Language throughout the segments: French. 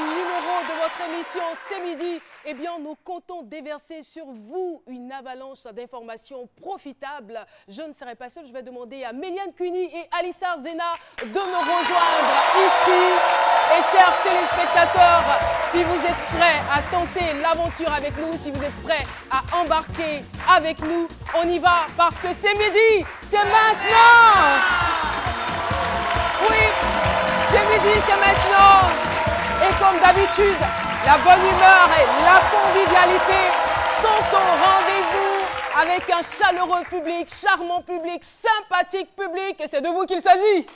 9e numéro de votre émission C'est midi. Eh bien, nous comptons déverser sur vous une avalanche d'informations profitables. Je ne serai pas seule, je vais demander à Méliane Cuny et Alissar Zena de me rejoindre ici. Et chers téléspectateurs, si vous êtes prêts à tenter l'aventure avec nous, si vous êtes prêts à embarquer avec nous, on y va parce que c'est midi, c'est maintenant. Oui, c'est midi, c'est maintenant. Et comme d'habitude, la bonne humeur et la convivialité sont au rendez-vous avec un chaleureux public, charmant public, sympathique public. Et c'est de vous qu'il s'agit.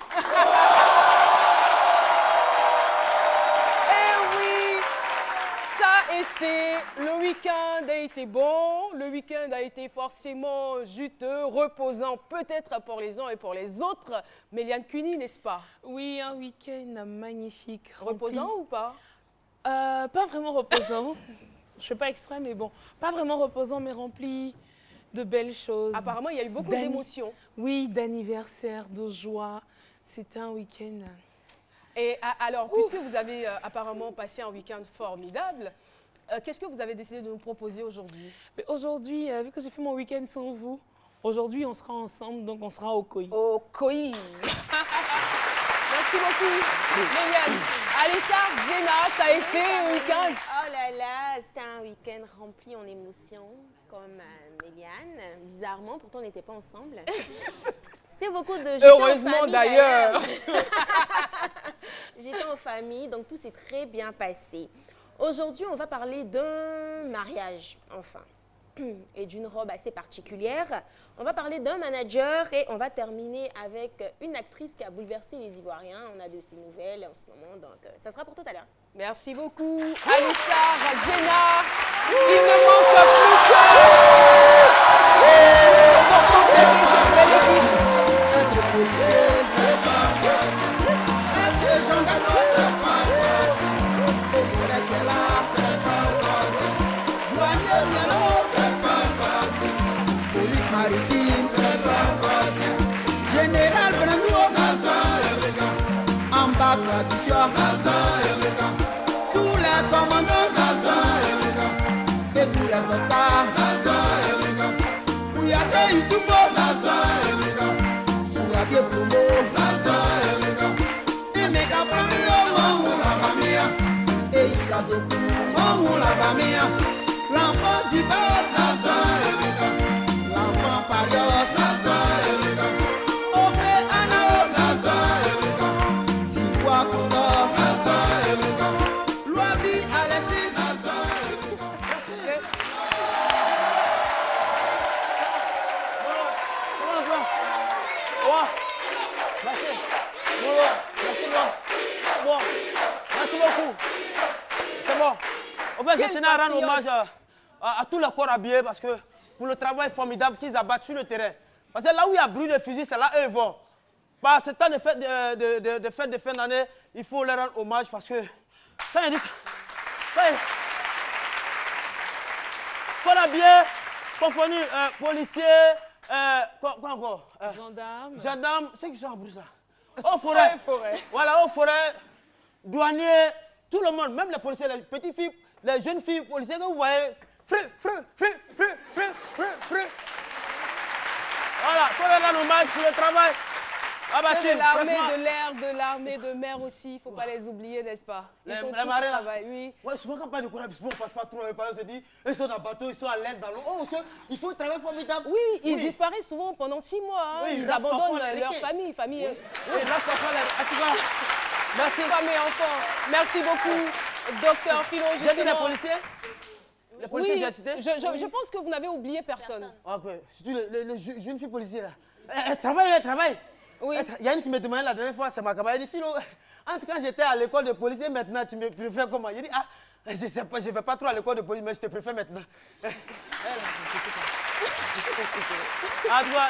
Le week-end a été bon, le week-end a été forcément juteux, reposant peut-être pour les uns et pour les autres. Méliane Cuny, n'est-ce pas? Oui, un week-end magnifique. Reposant ou pas? Pas vraiment reposant. Je fais pas exprès, mais bon. Pas vraiment reposant, mais rempli de belles choses. Apparemment, il y a eu beaucoup d'émotions. Oui, d'anniversaire, de joie. C'était un week-end. Et alors, puisque vous avez apparemment passé un week-end formidable, qu'est-ce que vous avez décidé de nous proposer aujourd'hui? Aujourd'hui, vu que j'ai fait mon week-end sans vous, aujourd'hui on sera ensemble, donc on sera au Koi. Au Koi. Merci beaucoup, Méliane. Alissar Zena, ça a été un week-end. Oh là là, c'était un week-end rempli en émotions, comme Méliane. Bizarrement, pourtant on n'était pas ensemble. C'était beaucoup de... Heureusement d'ailleurs. J'étais en famille, donc tout s'est très bien passé. Aujourd'hui, on va parler d'un mariage, enfin, et d'une robe assez particulière. On va parler d'un manager et on va terminer avec une actrice qui a bouleversé les Ivoiriens. On a de ces nouvelles en ce moment, donc ça sera pour tout à l'heure. Merci beaucoup, Alissar Zena. Il ne manque plus que... pour compléter cette belle équipe. Général Brando, Ambassadeur, tous les commandants, et tous les Oscars, Ouyate Isubo, Sourabie Promo, et Mega Pramio, et Ikazoku, l'enfant Zibar, l'enfant Parios, Merci beaucoup. C'est bon. En fait, je tenais à rendre hommage à tout le corps habillé parce que pour le travail formidable qu'ils abattent sur le terrain. Parce que là où il y a bruit de fusil, c'est là eux vont. Par ce temps de fête de fin d'année, il faut leur rendre hommage parce que quand il dit corps habillé, confondu, policiers, quoi encore? Gendarmes, ceux qui sont en brousse là. Aux forêts. Voilà, aux forêts, douaniers, tout le monde, même les policiers, les petites filles, les jeunes filles policiers que vous voyez. Voilà, pour leur rendre hommage sur le travail. C'est de l'armée de l'air, de l'armée de mer aussi, il ne faut pas les oublier, n'est-ce pas? Ils sont tous au travail, oui. Ouais, souvent quand on parle de courage, souvent on ne passe pas trop, on se dit, ils sont dans le bateau, ils sont à l'aise dans l'eau. Oh, il faut un travail formidable. Oui, ils disparaissent souvent pendant 6 mois, hein. Oui, ils abandonnent leur famille. Oui, là, merci. Femme et enfants. Merci beaucoup, docteur Philo. J'ai dit les policiers? Les policiers, oui, j'ai cité? Je pense que vous n'avez oublié personne. Ok, surtout les jeunes filles policiers là. Travaille. Oui. Il y a une qui me demandait la dernière fois, c'est ma camarade, elle dit Philo, entre quand j'étais à l'école de police et maintenant tu me préfères comment? Il dit je sais pas, je ne vais pas trop à l'école de police, mais je te préfère maintenant. En tout cas,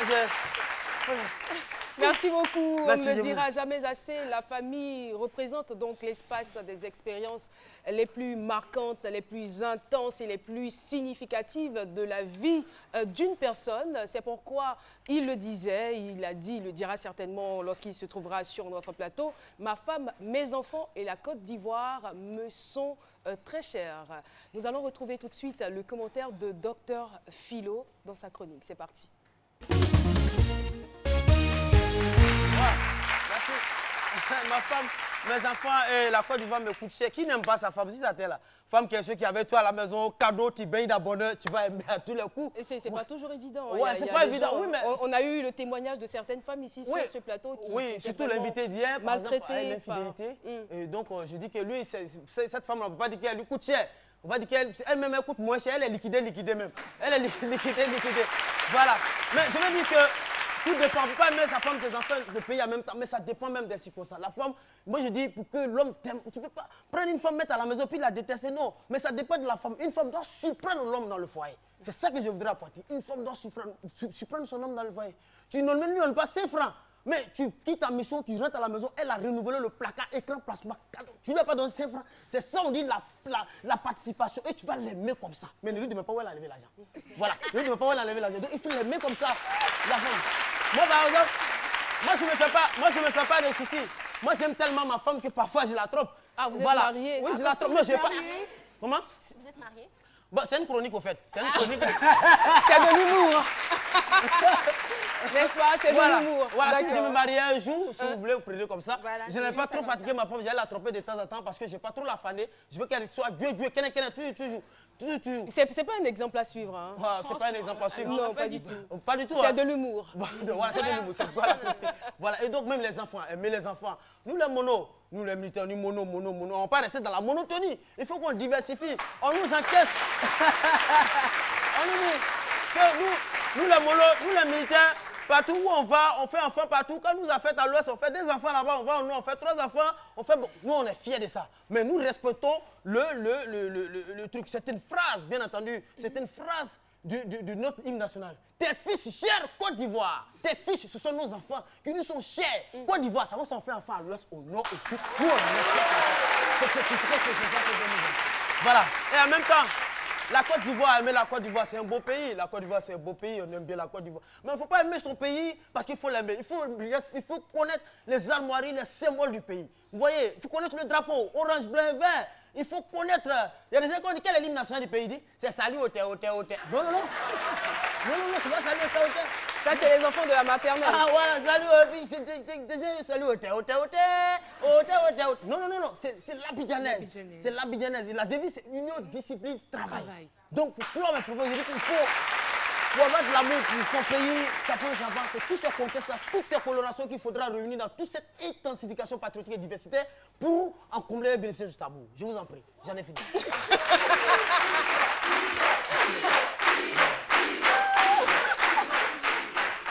Merci beaucoup. On Merci, ne je le vous- dira jamais assez. La famille représente donc l'espace des expériences les plus marquantes, les plus intenses et les plus significatives de la vie d'une personne. C'est pourquoi il le disait, il l'a dit, il le dira certainement lorsqu'il se trouvera sur notre plateau. Ma femme, mes enfants et la Côte d'Ivoire me sont très chers. Nous allons retrouver tout de suite le commentaire de Dr Philo dans sa chronique. C'est parti. Merci. Ma femme, mes enfants et la Côte d'Ivoire me coûtent cher. Qui n'aime pas sa femme? Si ça t'est là. Femme qui est ceux qui avait toi à la maison, cadeau, tu baignes d'abonneur, tu vas aimer à tous les coups. Et c'est pas toujours évident. Ouais, c'est pas évident. Oui, mais on a eu le témoignage de certaines femmes ici Oui. sur ce plateau. Oui, étaient surtout vraiment l'invité d'hier, par exemple, maltraitées à l'infidélité. par- Et donc, je dis que lui, cette femme, on ne peut pas dire qu'elle lui coûte cher. On va dire qu'elle-même, elle coûte moins cher. Elle est liquidée même. Elle est liquidée. Voilà. Mais je veux dire que tout dépend. On ne peut pas mettre sa femme, ses enfants, le pays en même temps. Mais ça dépend même des circonstances. La femme, moi je dis, pour que l'homme t'aime, tu ne peux pas prendre une femme, mettre à la maison, puis la détester. Non. Mais ça dépend de la femme. Une femme doit surprendre l'homme dans le foyer. C'est ça que je voudrais apporter. Une femme doit surprendre son homme dans le foyer. Tu ne lui donnes pas 5 francs. Mais tu quittes ta mission, tu rentres à la maison, elle a renouvelé le placard, écran, plasma, cadeau. Tu ne lui as pas donné 5 francs. C'est ça, on dit la participation. Et tu vas l'aimer comme ça. Mais ne lui demande pas où elle a levé l'argent. Voilà. Ne lui demande pas où elle a levé l'argent. Donc il faut l'aimer comme ça, la femme. Moi, par exemple, moi, je ne me fais pas de soucis. Moi, j'aime tellement ma femme que parfois, je la trompe. Ah, vous êtes voilà. marié? Oui, je la trompe. Moi, je pas. Comment? Vous êtes marié? Bon, c'est une chronique, au fait. C'est une chronique. C'est de l'humour. N'est-ce pas? C'est Voilà, de l'humour. voilà, si je D'accord. me mariais un jour, si vous voulez, vous prenez comme ça. Voilà, Je n'ai pas ça trop va. fatigué ma femme, j'allais la tromper de temps en temps parce que je n'ai pas trop la faner. Je veux qu'elle soit Dieu, kene, toujours. C'est pas un exemple à suivre. Hein. Voilà, c'est pas un exemple à suivre. Non, pas du tout. Pas du tout. C'est hein. de l'humour. Voilà, c'est de l'humour. Voilà. Voilà. Et donc, même les enfants, aimer les enfants. Nous, les monos, nous, les militaires, nous, mono. On ne va pas rester dans la monotonie. Il faut qu'on diversifie. On nous encaisse. On nous dit que nous, les monos, nous, les militaires, partout où on va, on fait enfants partout. Quand nous a fait à l'ouest, on fait 2 enfants là-bas, on va au nord, on fait 3 enfants. Nous, on est fiers de ça. Mais nous respectons le truc. C'est une phrase, bien entendu. C'est une phrase de notre hymne national. Tes fils, chers Côte d'Ivoire, tes fils, ce sont nos enfants qui nous sont chers. Côte d'Ivoire, ça va s'en faire enfants à l'ouest, au nord, au sud. Nous, on est fiers. Voilà. Et en même temps, la Côte d'Ivoire, aimer la Côte d'Ivoire, c'est un beau pays. La Côte d'Ivoire, c'est un beau pays, on aime bien la Côte d'Ivoire. Mais il ne faut pas aimer son pays parce qu'il faut l'aimer. Il faut connaître les armoiries, les symboles du pays. Vous voyez, il faut connaître le drapeau, orange, blanc, vert. Il faut connaître. Il y a des gens qui ont dit quel est l'hymne national du pays dit c'est salut au terre. Non, c'est pas salut au terre. Ça, c'est les enfants de la maternelle. Ah voilà, salut, salut au terre. Non, c'est l'abidjanaise. C'est l'abidjanaise. La devise, c'est union, discipline, travail. Donc, pour clore mes propos, je dis qu'il faut, pour avoir de l'amour pour son pays, ça prend un enfant, c'est tous ces contextes-là, toutes ces colorations qu'il faudra réunir dans toute cette intensification patriotique et diversitaire pour en combler les bénéfices du tabou. Je vous en prie, j'en ai fini.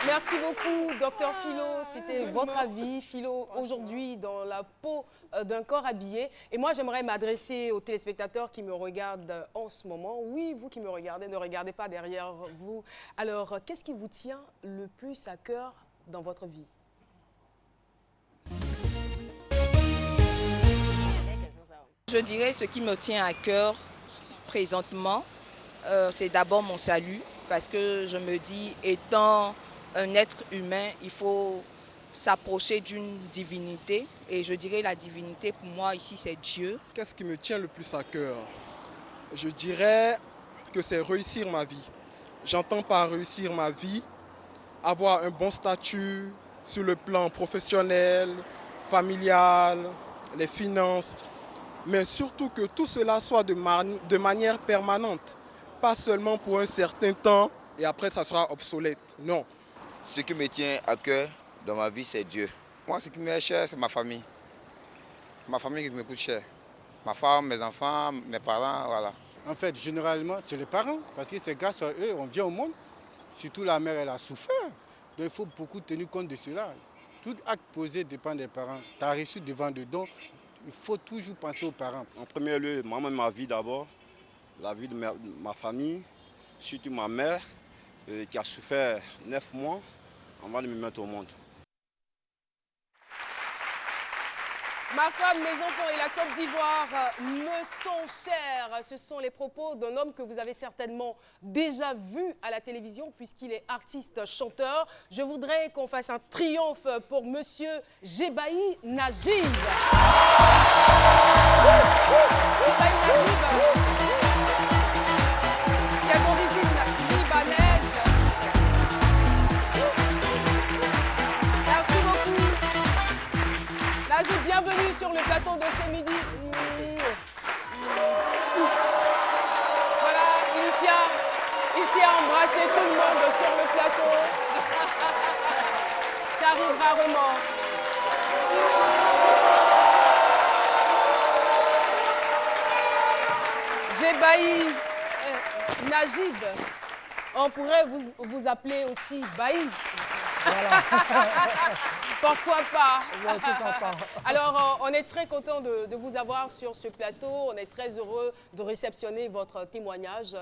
Merci beaucoup, Dr Philo. C'était votre avis, Philo, aujourd'hui dans la peau d'un corps habillé. Et moi, j'aimerais m'adresser aux téléspectateurs qui me regardent en ce moment. Oui, vous qui me regardez, ne regardez pas derrière vous. Alors, qu'est-ce qui vous tient le plus à cœur dans votre vie? Je dirais ce qui me tient à cœur présentement, c'est d'abord mon salut, parce que je me dis, étant un être humain, il faut s'approcher d'une divinité. Et je dirais la divinité, pour moi, ici, c'est Dieu. Qu'est-ce qui me tient le plus à cœur? Je dirais que c'est réussir ma vie. J'entends par réussir ma vie, avoir un bon statut sur le plan professionnel, familial, les finances, mais surtout que tout cela soit de manière permanente, pas seulement pour un certain temps et après ça sera obsolète, non. Ce qui me tient à cœur dans ma vie, c'est Dieu. Moi, ce qui m'est cher, c'est ma famille. Ma famille qui me coûte cher. Ma femme, mes enfants, mes parents, voilà. En fait, généralement, c'est les parents, parce que c'est grâce à eux on vient au monde. Surtout la mère, elle a souffert. Donc il faut beaucoup tenir compte de cela. Tout acte posé dépend des parents. Tu as reçu devant de dons, il faut toujours penser aux parents. En premier lieu, moi, ma vie d'abord, la vie de ma famille, surtout ma mère, qui a souffert 9 mois avant de me mettre au monde. Ma femme, mes enfants et la Côte d'Ivoire me sont chers. Ce sont les propos d'un homme que vous avez certainement déjà vu à la télévision puisqu'il est artiste chanteur. Je voudrais qu'on fasse un triomphe pour Monsieur Jebaï Najib. Jebaï Najib, qui est d'origine libanaise. Merci beaucoup. Najib, bienvenue sur le plateau de ce midi. Voilà, il tient à embrasser tout le monde sur le plateau. Ça arrive rarement. Jebaï Najib, on pourrait vous appeler aussi Baï. Voilà. Pourquoi pas? Ouais, pourquoi pas. Alors, on est très content de vous avoir sur ce plateau. On est très heureux de réceptionner votre témoignage.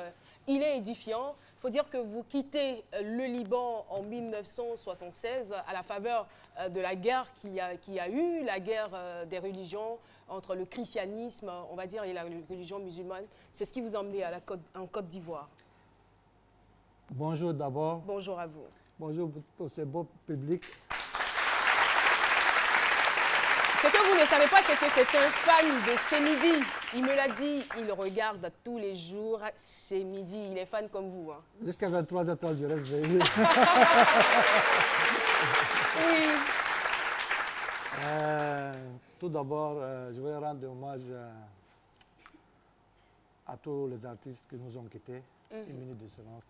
Il est édifiant. Il faut dire que vous quittez le Liban en 1976 à la faveur de la guerre qu'il y a eu, la guerre des religions entre le christianisme, on va dire, et la religion musulmane. C'est ce qui vous a emmené en Côte d'Ivoire. Bonjour d'abord. Bonjour à vous. Bonjour pour ce beau public. Ce que vous ne savez pas, c'est que c'est un fan de C'est Midi. Il me l'a dit, il regarde tous les jours C'est Midi. Il est fan comme vous. Hein. Jusqu'à 23h30, je reste veillé. Oui. Tout d'abord, je voudrais rendre hommage à tous les artistes qui nous ont quittés. Une minute de silence.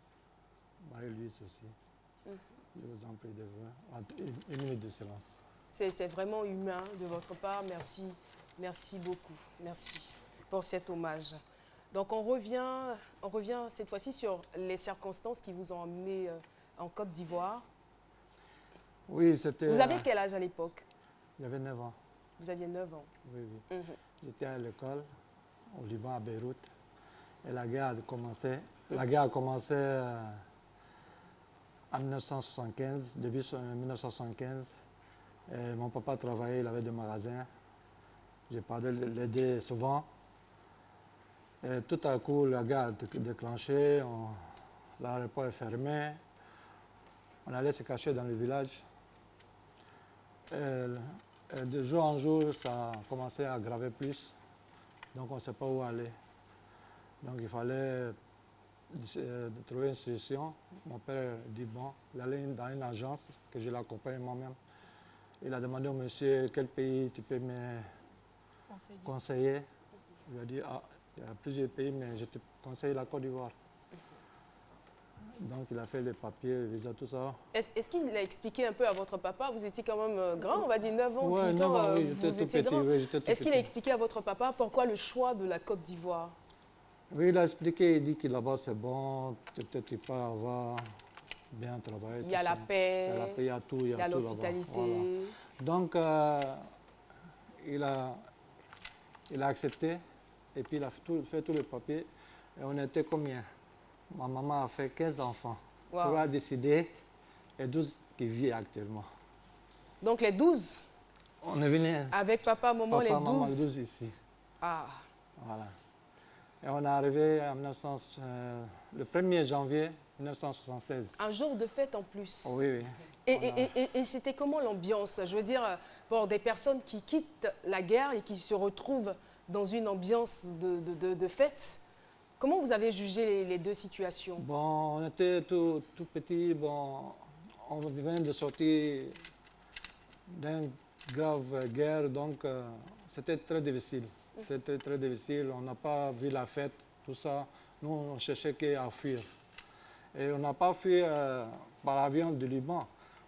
Marie-Louise aussi. Je vous en prie de vous. Une minute de silence. C'est vraiment humain de votre part. Merci. Merci beaucoup. Merci pour cet hommage. Donc, on revient cette fois-ci sur les circonstances qui vous ont emmené en Côte d'Ivoire. Oui, c'était... Vous avez quel âge à l'époque? J'avais 9 ans. Vous aviez 9 ans. Oui, oui. J'étais à l'école, au Liban, à Beyrouth. Et la guerre a commencé. La guerre a commencé en 1975, début 1975. Et mon papa travaillait, il avait des magasins. J'ai parlé de l'aider souvent. Et tout à coup, la guerre a déclenché, l'aéroport est fermé. On allait se cacher dans le village. Et de jour en jour, ça a commencé à aggraver plus. Donc on ne sait pas où aller. Donc il fallait trouver une solution. Mon père dit bon, il allait dans une agence que je l'accompagne moi-même. Il a demandé au monsieur quel pays tu peux me conseiller. Il a dit ah, il y a plusieurs pays, mais je te conseille la Côte d'Ivoire. Donc il a fait les papiers, le visa, tout ça. Est-ce qu'il a expliqué un peu à votre papa? Vous étiez quand même grand, on va dire 9 ans, ouais, 10 ans, oui, vous étiez grand. Oui, est-ce qu'il a expliqué à votre papa pourquoi le choix de la Côte d'Ivoire? Oui, il a expliqué, il dit que là-bas c'est bon, peut-être tu peux avoir bien travaillé. Il y a la paix, il y a la paix, il y a tout, il y a tout l'hospitalité. Voilà. Donc il a accepté et puis il a fait tous les papiers. Et on était combien? Ma maman a fait 15 enfants. Wow. 3 décidés et 12 qui vivent actuellement. Donc les 12? On est venu. Avec papa, maman, les 12? Maman, 12 ici. Ah. Voilà. Et on est arrivé en le 1er janvier 1976. Un jour de fête en plus. Oui, oui. Et c'était comment l'ambiance? Je veux dire, pour des personnes qui quittent la guerre et qui se retrouvent dans une ambiance de fête, comment vous avez jugé les deux situations? Bon, on était tout petits. Bon, on vient de sortir d'une grave guerre, donc c'était très difficile. C'était très difficile. On n'a pas vu la fête, tout ça. Nous, on cherchait qu'à fuir. Et on n'a pas fui par l'avion du Liban.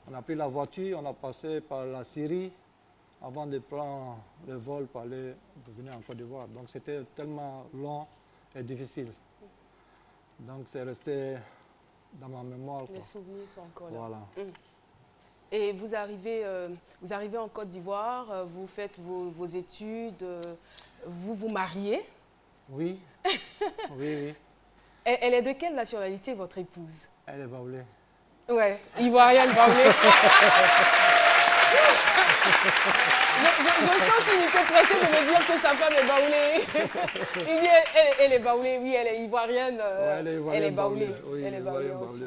On a pris la voiture, on a passé par la Syrie avant de prendre le vol pour venir en Côte d'Ivoire. Donc c'était tellement long et difficile. Donc c'est resté dans ma mémoire. Les souvenirs sont encore là. Voilà. Et vous arrivez en Côte d'Ivoire, vous faites vos études, vous vous mariez? Oui, oui, oui. Elle est de quelle nationalité, votre épouse? Elle est baoulée. Ouais, Ivoirienne, baoulée. Je sens qu'il était pressé de me dire que sa femme est baoulée. Il dit, elle est baoulée, oui, elle est ivoirienne. Ouais, elle est baoulée. Oui, elle est baoulée ensuite.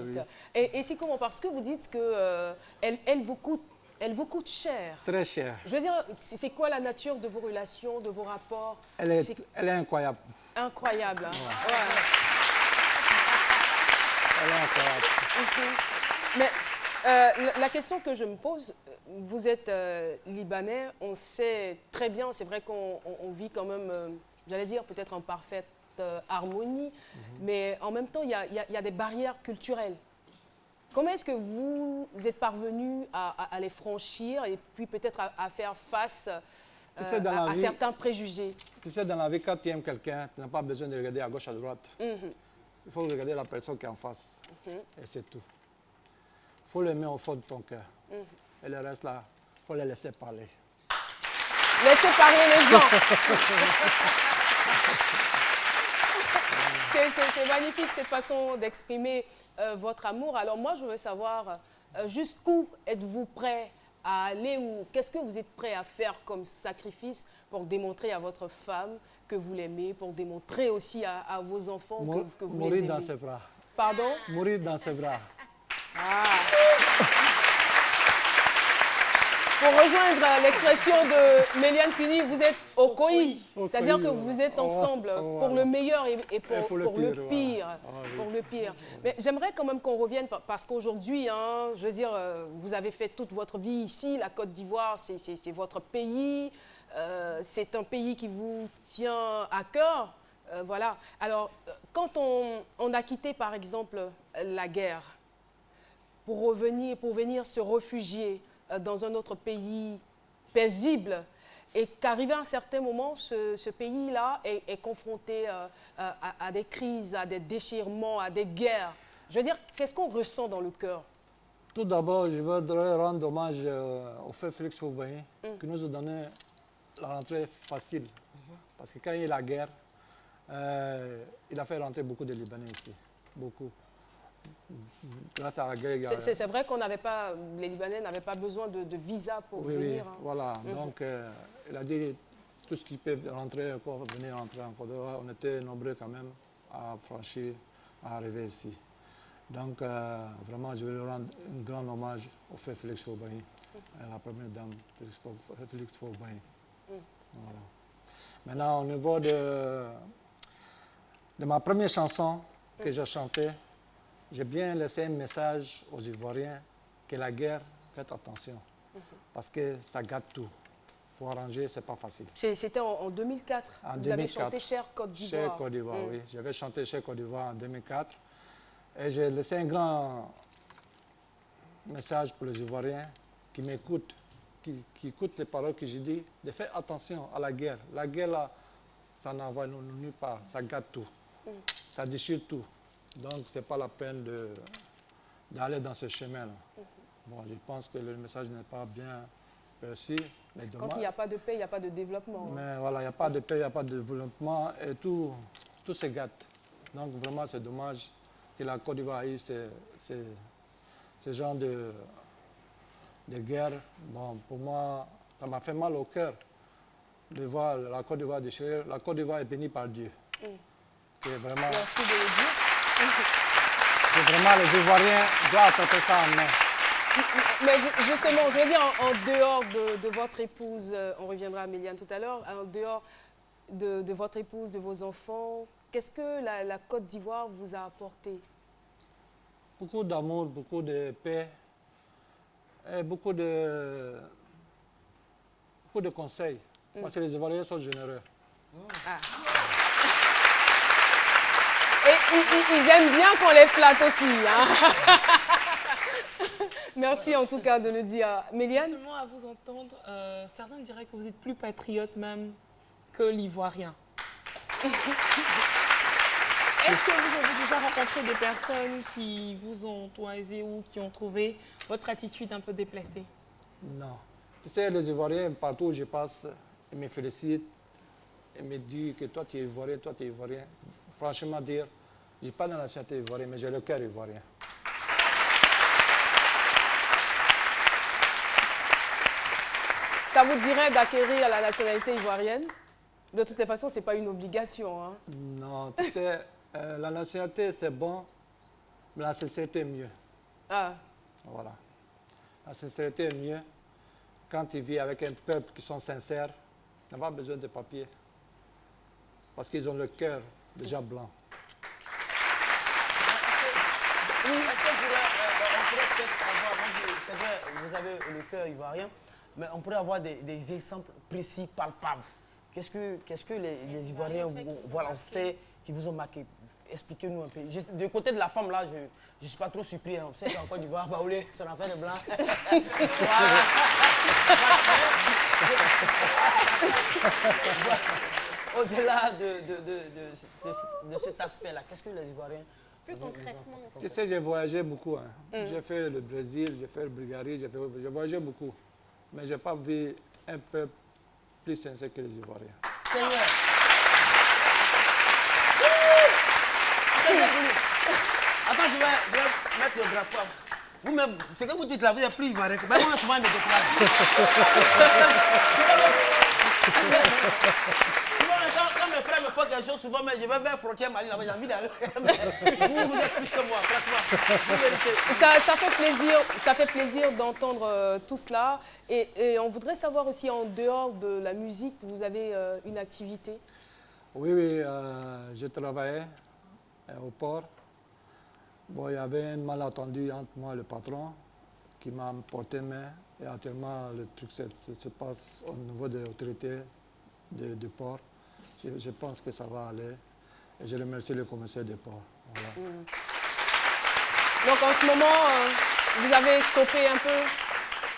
Oui. Et c'est comment? Parce que vous dites que elle vous coûte cher. Très cher. Je veux dire, c'est quoi la nature de vos relations, de vos rapports? Elle est incroyable. Incroyable. Hein? Ouais. Ouais. Elle est incroyable. Mais la question que je me pose, vous êtes Libanais, on sait très bien, c'est vrai qu'on vit quand même, j'allais dire peut-être en parfaite harmonie, mais en même temps, il y a des barrières culturelles. Comment est-ce que vous êtes parvenu à les franchir et puis peut-être à faire face à certains préjugés? Tu sais, dans la vie, quand tu aimes quelqu'un, tu n'as pas besoin de regarder à gauche, à droite. Il faut regarder la personne qui est en face. Et c'est tout. Il faut l'aimer au fond de ton cœur. Et le reste là, il faut les laisser parler. Laissez parler les gens. C'est magnifique cette façon d'exprimer votre amour. Alors moi, je veux savoir jusqu'où êtes-vous prêt à aller ou qu'est-ce que vous êtes prêt à faire comme sacrifice pour démontrer à votre femme que vous l'aimez, pour démontrer aussi à vos enfants que vous les aimez. Mourir dans ses bras. Pardon? Mourir dans ses bras. Ah. Pour rejoindre l'expression de Méliane Cuny, vous êtes au Koï, c'est-à-dire que vous êtes ensemble pour le meilleur et pour le pire. Pour le pire. Mais j'aimerais quand même qu'on revienne, parce qu'aujourd'hui, hein, je veux dire, vous avez fait toute votre vie ici, la Côte d'Ivoire, c'est votre pays, c'est un pays qui vous tient à cœur. Voilà. Alors, quand on a quitté, par exemple, la guerre, pour venir se réfugier dans un autre pays paisible, et qu'arrivé à un certain moment, ce pays-là est confronté à des crises, à des déchirements, à des guerres. Je veux dire, qu'est-ce qu'on ressent dans le cœur? Tout d'abord, je voudrais rendre hommage au frère Félix Houphouët-Boigny, qui nous a donné la rentrée facile. Parce que quand il y a eu la guerre, il a fait rentrer beaucoup de Libanais ici. Beaucoup. Grâce à la guerre. C'est vrai qu'on n'avait pas, les Libanais n'avaient pas besoin de visa pour venir. Oui, voilà. Donc, il a dit tout ce qui peut rentrer encore, venir rentrer en Côte d'Ivoire. On était nombreux quand même à franchir, à arriver ici. Donc, vraiment, je veux rendre un grand hommage au frère Félix Houphouët-Boigny, à la première dame, Félix Houphouët-Boigny. Voilà. Maintenant, au niveau de ma première chanson que j'ai chantée, j'ai bien laissé un message aux Ivoiriens que la guerre, faites attention, parce que ça gâte tout. Pour arranger, ce n'est pas facile. C'était en 2004. Vous avez chanté Cher Côte d'Ivoire. Cher Côte d'Ivoire, oui. J'avais chanté Cher Côte d'Ivoire en 2004. Et j'ai laissé un grand message pour les Ivoiriens qui m'écoutent, qui écoutent les paroles que j'ai dit, de faire attention à la guerre. La guerre, là, ça n'envoie nulle part, ça gâte tout, ça déchire tout. Donc, ce n'est pas la peine d'aller dans ce chemin-là. Bon, je pense que le message n'est pas bien perçu. Mais quand il n'y a pas de paix, il n'y a pas de développement. Mais voilà, il n'y a pas de paix, il n'y a pas de développement et tout se gâte. Donc, vraiment, c'est dommage que la Côte d'Ivoire ait eu ce genre de guerre. Bon, pour moi, ça m'a fait mal au cœur de voir la Côte d'Ivoire déchirée. La Côte d'Ivoire est bénie par Dieu. Vraiment, merci de le dire. Vraiment, les Ivoiriens doivent attraper ça en main. Mais justement, je veux dire, en dehors de votre épouse, on reviendra à Méliane tout à l'heure, en dehors de votre épouse, de vos enfants, qu'est-ce que la Côte d'Ivoire vous a apporté? Beaucoup d'amour, beaucoup de paix, et beaucoup de conseils. Parce que les Ivoiriens sont généreux. Ah. Et ils aiment bien qu'on les flatte aussi. Hein? Merci en tout cas de le dire. Méliane? Justement, à vous entendre, certains diraient que vous êtes plus patriote même que l'Ivoirien. Est-ce que vous avez déjà rencontré des personnes qui vous ont toisé ou qui ont trouvé votre attitude un peu déplacée? Non. Tu sais, les Ivoiriens, partout où je passe, ils me félicitent. Ils me disent que toi, tu es Ivoirien, toi, tu es Ivoirien. Franchement dire, je n'ai pas de nationalité ivoirienne, mais j'ai le cœur ivoirien. Ça vous dirait d'acquérir la nationalité ivoirienne? De toutes les façons, ce n'est pas une obligation. Hein. Non, tu sais, la nationalité, c'est bon, mais la sincérité est mieux. Ah. Voilà. La sincérité est mieux. Quand tu vis avec un peuple qui sont sincères, tu n'as pas besoin de papier. Parce qu'ils ont le cœur déjà blanc. Est-ce que on pourrait peut-être avoir, c'est vrai, vous avez le cœur ivoirien, mais on pourrait avoir des exemples précis, palpables. Qu'est-ce que les Ivoiriens ont fait, qui vous ont marqué? Expliquez-nous un peu. Du côté de la femme, là, je ne suis pas trop surpris. Hein. Vous savez qu'en Côte d'Ivoire, Baoulé, c'est l'affaire de blanc. Au-delà de cet aspect-là, qu'est-ce que les Ivoiriens... Plus concrètement. Tu sais, j'ai voyagé beaucoup. Hein. J'ai fait le Brésil, j'ai fait le Bulgarie, j'ai voyagé beaucoup. Mais je n'ai pas vu un peuple plus sincère que les Ivoiriens. Seigneur. Attends, je vais mettre le drapeau. Vous-même, ce que vous dites là, vous êtes plus ivoirien. Mais moi, souvent, des quand mes frères me font quelque chose, souvent, je vais vers la frontière Mali, là-bas, j'ai envie d'aller. Vous êtes plus que moi, franchement. Ça fait plaisir d'entendre tout cela. Et on voudrait savoir aussi, en dehors de la musique, vous avez une activité? Oui, je travaillais au port. Bon, il y avait un malentendu entre moi et le patron qui m'a porté main. Et actuellement, le truc se passe au niveau des autorités du port. Je pense que ça va aller. Et je remercie le commissaire des ports. Voilà. Donc en ce moment, vous avez stoppé un peu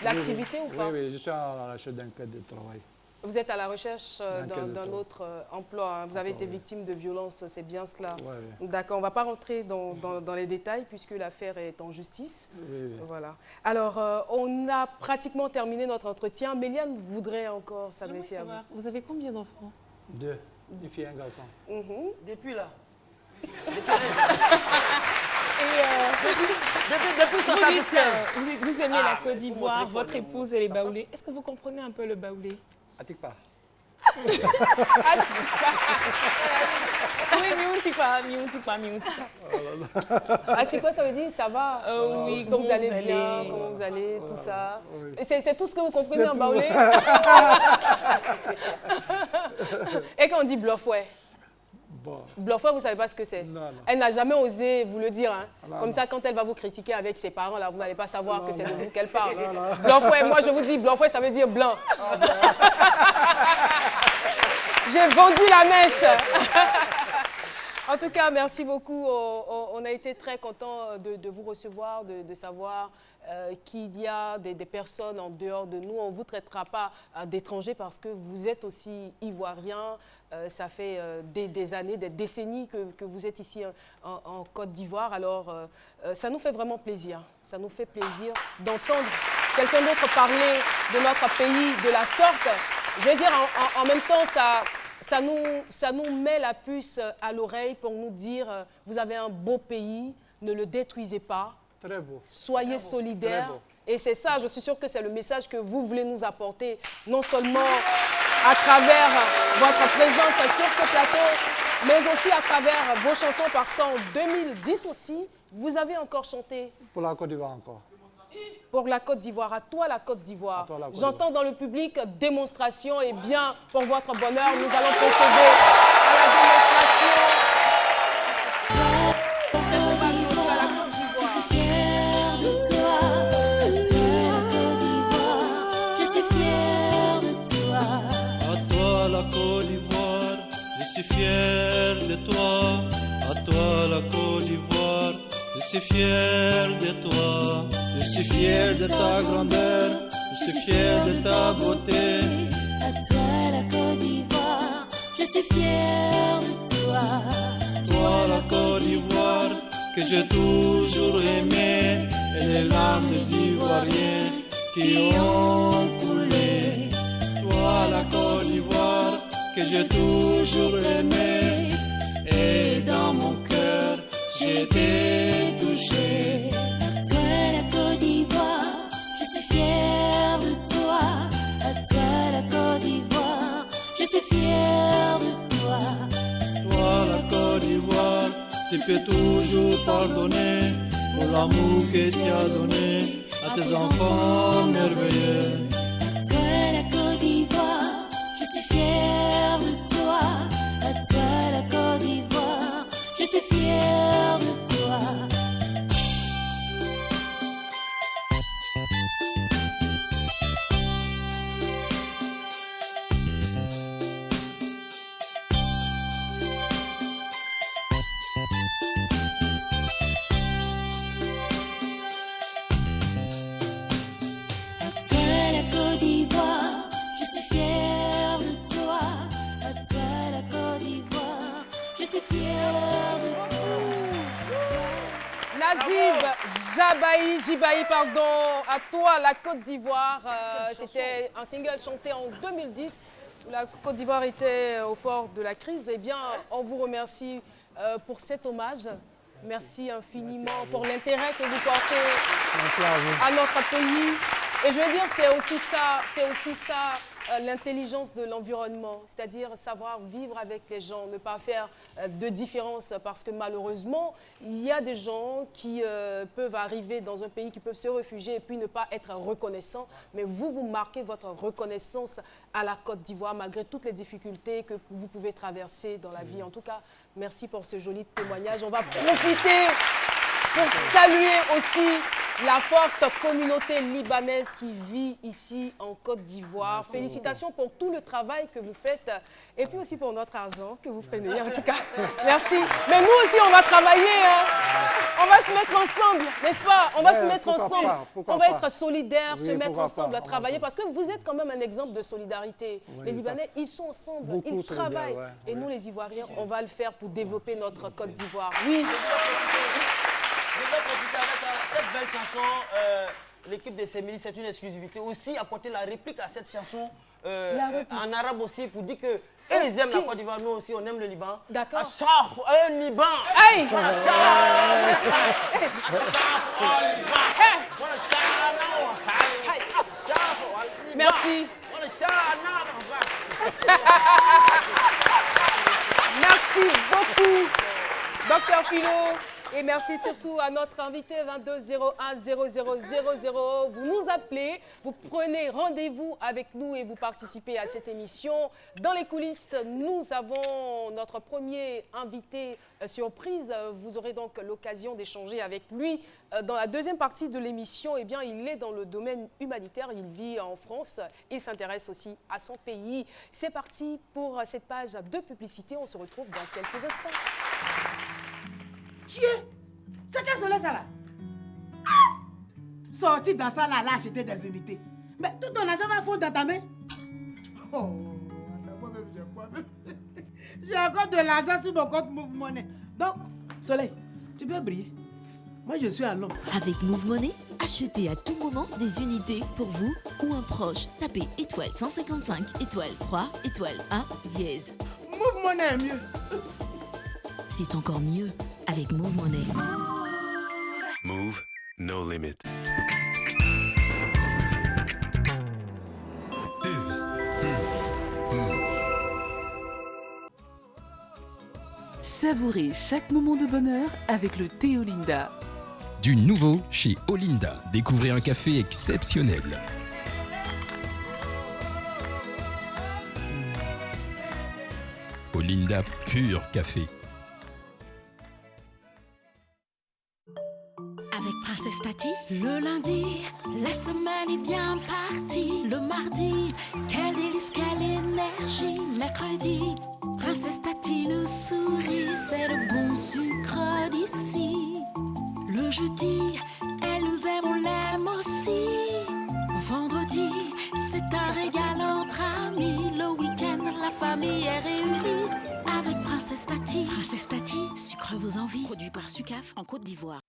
l'activité ou pas? Oui, je suis à la recherche d'un cadre de travail. Vous êtes à la recherche d'un autre emploi. Hein. Vous avez été victime de violence, c'est bien cela. Oui. D'accord, on ne va pas rentrer dans les détails puisque l'affaire est en justice. Oui. Voilà. Alors, on a pratiquement terminé notre entretien. Méliane voudrait encore s'adresser à vous. Vous avez combien d'enfants? 2, une fille et un garçon. Depuis là. Vous aimez la Côte d'Ivoire, votre épouse, elle est baoulée. Est-ce que vous comprenez un peu le baoulé? Atikpa. Oui, Atikpa, ça veut dire ça va? Oui, vous allez bien, comment vous allez, tout ça. Oui. C'est tout ce que vous comprenez en baoulé? Et quand on dit blofouet? Bon. Blofouet, vous ne savez pas ce que c'est? Elle n'a jamais osé vous le dire. Hein. Comme ça, quand elle va vous critiquer avec ses parents, là, vous n'allez pas savoir que c'est de vous qu'elle parle. Blofouet, moi je vous dis, blofouet, ça veut dire blanc. J'ai vendu la mèche. En tout cas, merci beaucoup. On a été très contents de vous recevoir, de savoir qu'il y a des personnes en dehors de nous. On ne vous traitera pas d'étrangers parce que vous êtes aussi ivoirien. Ça fait des années, des décennies que vous êtes ici en Côte d'Ivoire. Alors, ça nous fait vraiment plaisir. Ça nous fait plaisir d'entendre quelqu'un d'autre parler de notre pays de la sorte. Je vais dire, en même temps, ça nous met la puce à l'oreille pour nous dire vous avez un beau pays, ne le détruisez pas. Très beau. Soyez solidaires. Et c'est ça, je suis sûre que c'est le message que vous voulez nous apporter, non seulement à travers votre présence sur ce plateau, mais aussi à travers vos chansons, parce qu'en 2010 aussi, vous avez encore chanté. Pour la Côte d'Ivoire encore. Pour la Côte d'Ivoire, à toi la Côte d'Ivoire. J'entends dans le public démonstration, et bien pour votre bonheur, nous allons procéder à la démonstration. Je suis fière de toi, je suis fière de toi. À toi la Côte d'Ivoire, je suis fière de toi. À toi la Côte d'Ivoire, je suis fière de toi. Je suis fier de ta grandeur, je suis fier de ta beauté. À toi la Côte d'Ivoire, je suis fier de toi. Toi la Côte d'Ivoire, que j'ai toujours aimé, et les larmes des Ivoiriens qui ont coulé. Toi la Côte d'Ivoire, que j'ai toujours aimé, et dans mon cœur j'ai été touché. À toi la Côte d'Ivoire, je suis fière de toi. À toi peux toujours pardonner pour l'amour que tu as donné à tes enfants merveilleux. À toi la Côte d'Ivoire, je suis fière de toi. À toi la Côte d'Ivoire, je suis fière de toi. Najib Jibahi, pardon, à toi la Côte d'Ivoire. C'était un single chanté en 2010 où la Côte d'Ivoire était au fort de la crise. Eh bien, on vous remercie pour cet hommage. Merci infiniment pour l'intérêt que vous portez à notre pays. Et je veux dire, c'est aussi ça l'intelligence de l'environnement, c'est-à-dire savoir vivre avec les gens, ne pas faire de différence, parce que malheureusement, il y a des gens qui peuvent arriver dans un pays, qui peuvent se réfugier et puis ne pas être reconnaissants. Mais vous marquez votre reconnaissance à la Côte d'Ivoire, malgré toutes les difficultés que vous pouvez traverser dans la vie. En tout cas, merci pour ce joli témoignage. On va profiter pour saluer aussi la forte communauté libanaise qui vit ici en Côte d'Ivoire. Félicitations pour tout le travail que vous faites et puis aussi pour notre argent que vous prenez. En tout cas, merci. Mais nous aussi, on va travailler. Hein. On va se mettre ensemble, n'est-ce pas? On va se mettre ensemble. On va être solidaires, se mettre ensemble, à travailler. Parce que vous êtes quand même un exemple de solidarité. Les Libanais, ils sont ensemble, ils travaillent. Et nous, les Ivoiriens, on va le faire pour développer notre Côte d'Ivoire. Oui. Je vais profiter avec cette belle chanson. L'équipe de Semidi, c'est une exclusivité. Aussi apporter la réplique à cette chanson en arabe aussi pour dire que ils aiment la Côte d'Ivoire, nous aussi on aime le Liban. D'accord. Liban. Hey. Merci. Merci beaucoup, Dr Philo. Et merci surtout à notre invité 22010000. Vous nous appelez, vous prenez rendez-vous avec nous et vous participez à cette émission. Dans les coulisses, nous avons notre premier invité surprise. Vous aurez donc l'occasion d'échanger avec lui. Dans la deuxième partie de l'émission, eh bien, il est dans le domaine humanitaire. Il vit en France. Il s'intéresse aussi à son pays. C'est parti pour cette page de publicité. On se retrouve dans quelques instants. Dieu, c'est quel soleil ça là? Sorti dans ça là, acheter des unités. Mais tout ton argent va foutre dans ta main. Oh, moi-même j'ai quoi? J'ai encore de l'argent sur mon compte Move Money. Donc, Soleil, tu peux briller. Moi je suis à l'homme. Avec Move Money, achetez à tout moment des unités pour vous ou un proche. Tapez étoile 155, étoile 3, étoile 1, dièse. Move Money est mieux. C'est encore mieux avec Move Money. Move, no limit. Savourez chaque moment de bonheur avec le thé Olinda. Du nouveau chez Olinda. Découvrez un café exceptionnel. Olinda Pur Café. Avec Princesse Tati, le lundi, la semaine est bien partie. Le mardi, quel délice, quelle énergie. Mercredi, Princesse Tati nous sourit, c'est le bon sucre d'ici. Le jeudi, elle nous aime, on l'aime aussi. Vendredi, c'est un régal entre amis. Le week-end, la famille est réunie avec Princesse Tati. Princesse Tati, sucre vos envies. Produit par Sucaf en Côte d'Ivoire.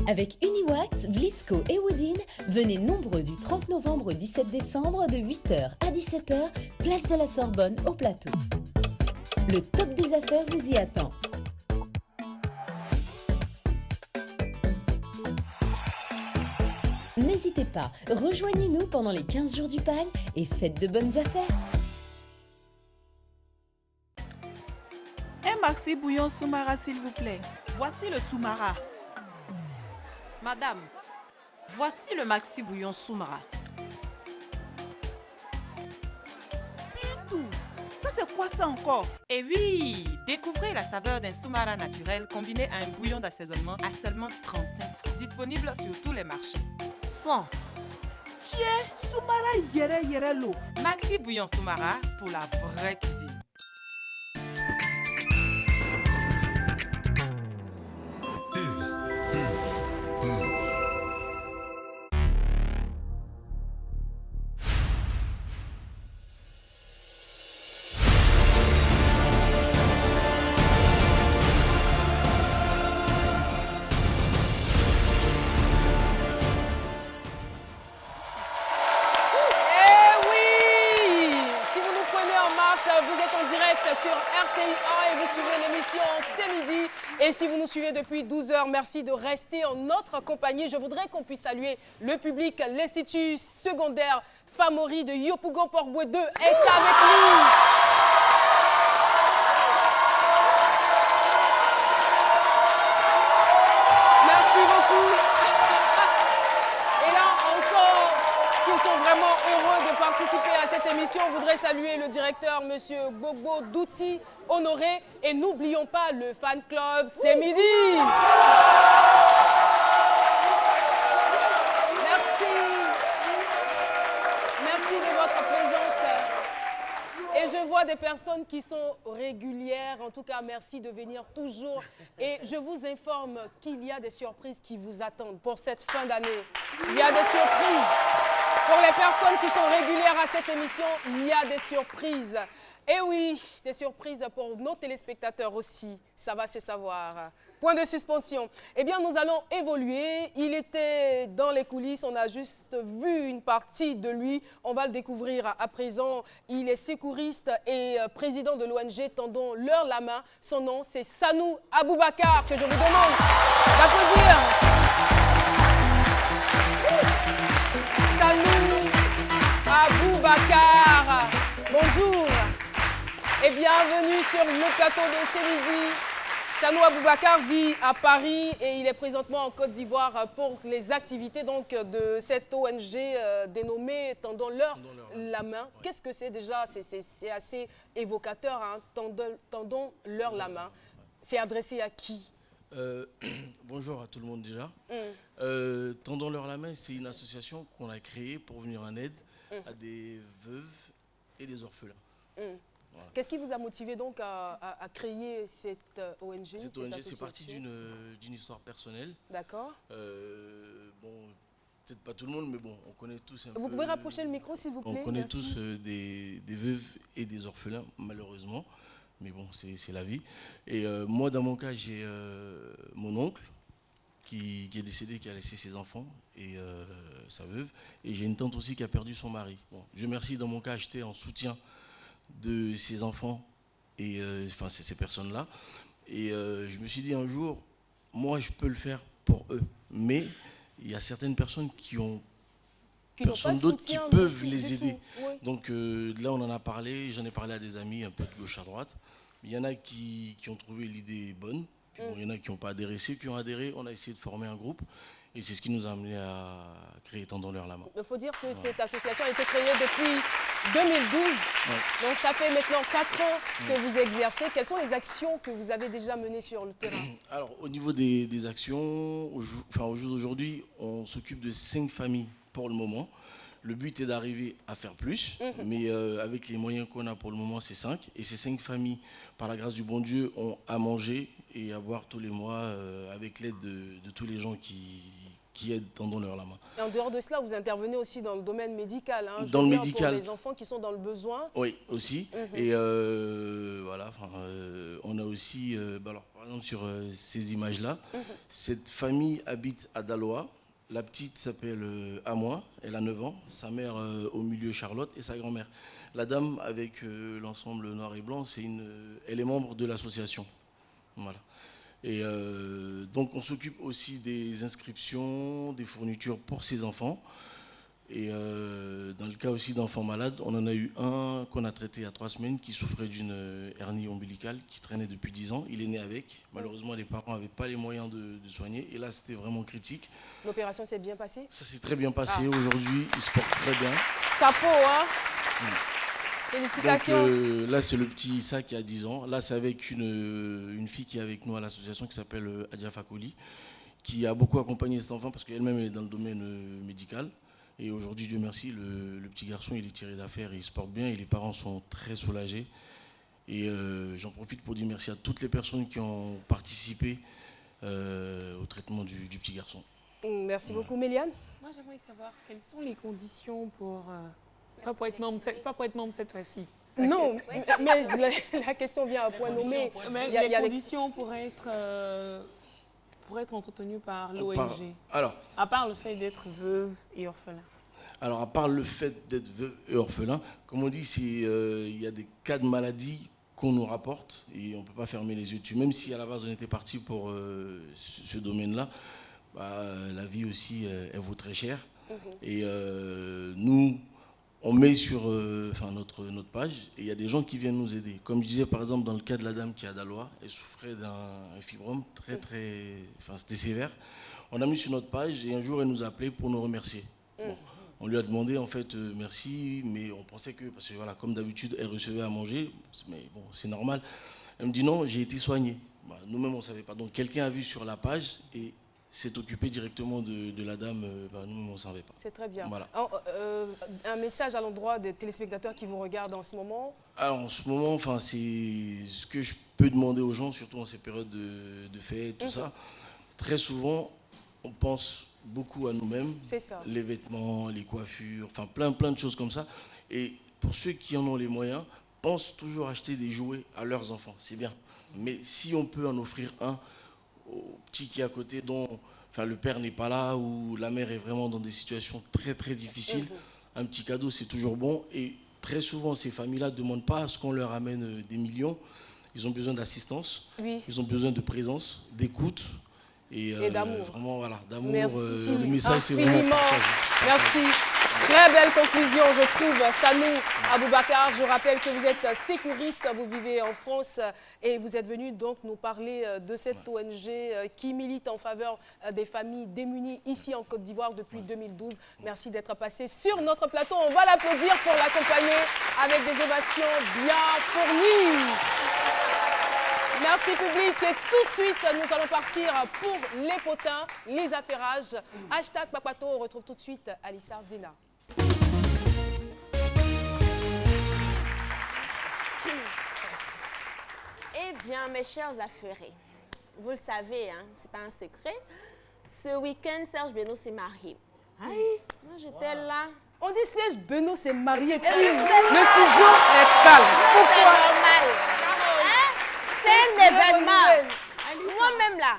Avec Uniwax, Vlisco et Woodin, venez nombreux du 30 novembre au 17 décembre de 8h à 17h, place de la Sorbonne au plateau. Le top des affaires vous y attend. N'hésitez pas, rejoignez-nous pendant les 15 jours du pagne et faites de bonnes affaires. maxi bouillon Soumara, s'il vous plaît. Voici le Soumara. Madame, voici le maxi bouillon Soumara. Pitou, ça c'est quoi ça encore? Et oui, découvrez la saveur d'un Soumara naturel combiné à un bouillon d'assaisonnement à seulement 35 francs. Disponible sur tous les marchés. 100. Tiens, Soumara yere l'eau. Maxi bouillon Soumara pour la vraie cuisine. Vous êtes en direct sur RTI1 et vous suivez l'émission C'est midi. Et si vous nous suivez depuis 12 heures, merci de rester en notre compagnie. Je voudrais qu'on puisse saluer le public. L'Institut secondaire Famori de Yopougon Port-Boué 2 est avec nous. Merci beaucoup. Et là, on sent qu'ils sont vraiment heureux de participer à cette émission. On voudrait saluer le directeur, M. Bobo Douti Honoré. Et n'oublions pas le fan club C'est midi. Merci. Merci de votre présence. Et je vois des personnes qui sont régulières. En tout cas, merci de venir toujours. Et je vous informe qu'il y a des surprises qui vous attendent pour cette fin d'année. Il y a des surprises. Pour les personnes qui sont régulières à cette émission, il y a des surprises. Et oui, des surprises pour nos téléspectateurs aussi. Ça va se savoir. Point de suspension. Eh bien, nous allons évoluer. Il était dans les coulisses. On a juste vu une partie de lui. On va le découvrir à présent. Il est secouriste et président de l'ONG Tendons-leur la main. Son nom, c'est Sanou Aboubakar, que je vous demande d'applaudir. Sanou Aboubakar. Bonjour et bienvenue sur le plateau de C'est midi. Sanou Aboubakar vit à Paris et il est présentement en Côte d'Ivoire pour les activités donc, de cette ONG dénommée Tendons-leur la main. Ouais. Qu'est-ce que c'est déjà? C'est assez évocateur, hein? Tendons-leur la main. C'est adressé à qui? Bonjour à tout le monde déjà. Tendons-leur la main, c'est une association qu'on a créée pour venir en aide à des veuves et des orphelins. Voilà. Qu'est-ce qui vous a motivé donc à créer cette ONG? Cette ONG, c'est parti d'une histoire personnelle. D'accord. Bon, peut-être pas tout le monde, mais bon, on connaît tous un peu... Vous pouvez rapprocher le micro, s'il vous plaît? On connaît Merci. tous des veuves et des orphelins, malheureusement. Mais bon, c'est la vie. Et moi, dans mon cas, j'ai mon oncle qui est décédé, qui a laissé ses enfants et sa veuve. Et j'ai une tante aussi qui a perdu son mari. Bon, Dieu merci, dans mon cas, j'étais en soutien de ses enfants et enfin ces personnes-là. Et je me suis dit un jour, moi, je peux le faire pour eux. Mais il y a certaines personnes qui ont personne d'autre qui peuvent les aider. Oui. Donc là, on en a parlé, j'en ai parlé à des amis un peu de gauche à droite. Il y en a qui ont trouvé l'idée bonne, puis bon, il y en a qui n'ont pas adhéré. Ceux qui ont adhéré, on a essayé de former un groupe et c'est ce qui nous a amené à créer Tendons-leur la main. Il faut dire que cette association a été créée depuis 2012, donc ça fait maintenant 4 ans que vous exercez. Quelles sont les actions que vous avez déjà menées sur le terrain? Alors, au niveau des actions, au jour d'aujourd'hui, on s'occupe de 5 familles pour le moment. Le but est d'arriver à faire plus, mais avec les moyens qu'on a pour le moment, c'est 5. Et ces 5 familles, par la grâce du bon Dieu, ont à manger et à boire tous les mois avec l'aide de tous les gens qui aident Tendons-leur la main. Et en dehors de cela, vous intervenez aussi dans le domaine médical, hein, dans le médical. Pour les enfants qui sont dans le besoin. Oui, aussi. Et voilà, on a aussi, alors, par exemple, sur ces images-là, cette famille habite à Daloa. La petite s'appelle Amoin, elle a 9 ans, sa mère au milieu Charlotte et sa grand-mère. La dame avec l'ensemble noir et blanc, elle est membre de l'association. Voilà. Et donc on s'occupe aussi des inscriptions, des fournitures pour ses enfants. Et dans le cas aussi d'enfants malades, on en a eu un qu'on a traité il y a 3 semaines qui souffrait d'une hernie ombilicale qui traînait depuis 10 ans. Il est né avec. Malheureusement, les parents n'avaient pas les moyens de soigner. Et là, c'était vraiment critique. L'opération s'est bien passée? Ça s'est très bien passé. Aujourd'hui, il se porte très bien. Chapeau, hein? Félicitations. Donc, là, c'est le petit Issa qui a 10 ans. Là, c'est avec une fille qui est avec nous à l'association qui s'appelle Adja Fakoli, qui a beaucoup accompagné cet enfant parce qu'elle-même est dans le domaine médical. Et aujourd'hui, Dieu merci, le petit garçon, il est tiré d'affaire, il se porte bien et les parents sont très soulagés. Et j'en profite pour dire merci à toutes les personnes qui ont participé au traitement du petit garçon. Merci beaucoup, Méliane. Moi, j'aimerais savoir quelles sont les conditions pour, pas pour être membre cette fois-ci. Non, mais la question vient à point nommé. Les conditions pour être entretenu par l'ONG. Alors, à part le fait d'être veuve et orphelin. Alors, à part le fait d'être veuve et orphelin, comme on dit, il y a des cas de maladie qu'on nous rapporte et on ne peut pas fermer les yeux dessus. Même si à la base on était parti pour ce domaine-là, la vie aussi, elle vaut très cher. Et nous, on met sur notre page et il y a des gens qui viennent nous aider. Comme je disais, par exemple, dans le cas de la dame qui est à Daloa, elle souffrait d'un fibrome c'était sévère. On a mis sur notre page et un jour, elle nous a appelé pour nous remercier. Bon, on lui a demandé, en fait, merci, mais on pensait que, parce que voilà, comme d'habitude, elle recevait à manger, mais bon, c'est normal. Elle me dit non, j'ai été soignée. Nous-mêmes, on ne savait pas. Donc, quelqu'un a vu sur la page et s'est occupé directement de la dame, nous, on ne savait pas. C'est très bien. Voilà. Un message à l'endroit des téléspectateurs qui vous regardent en ce moment? Alors, en ce moment, c'est ce que je peux demander aux gens, surtout en ces périodes de fêtes, tout ça. Très souvent, on pense beaucoup à nous-mêmes. C'est ça. Les vêtements, les coiffures, plein de choses comme ça. Et pour ceux qui en ont les moyens, pensent toujours acheter des jouets à leurs enfants. C'est bien. Mais si on peut en offrir un au petit qui est à côté, dont le père n'est pas là ou la mère est vraiment dans des situations très très difficiles, un petit cadeau c'est toujours bon. Et très souvent ces familles-là ne demandent pas à ce qu'on leur amène des millions. Ils ont besoin d'assistance, ils ont besoin de présence, d'écoute et d'amour. Vraiment voilà, d'amour. Merci le message c'est infiniment. vraiment partagé. Merci. Très belle conclusion, je trouve. Sanou Aboubacar, je rappelle que vous êtes sécuriste, vous vivez en France et vous êtes venu donc nous parler de cette ONG qui milite en faveur des familles démunies ici en Côte d'Ivoire depuis 2012. Merci d'être passé sur notre plateau. On va l'applaudir pour l'accompagner avec des ovations bien fournies. Merci public et tout de suite nous allons partir pour les potins, les affairages. Hashtag Papato, on retrouve tout de suite Alissar Zena. Eh bien, mes chers affairés, vous le savez, hein, c'est pas un secret. Ce week-end, Serge Benoît s'est marié. Moi, j'étais là. On dit Serge Benoît s'est marié, puis le studio est calme. Pourquoi? C'est normal. C'est un événement. Moi-même là,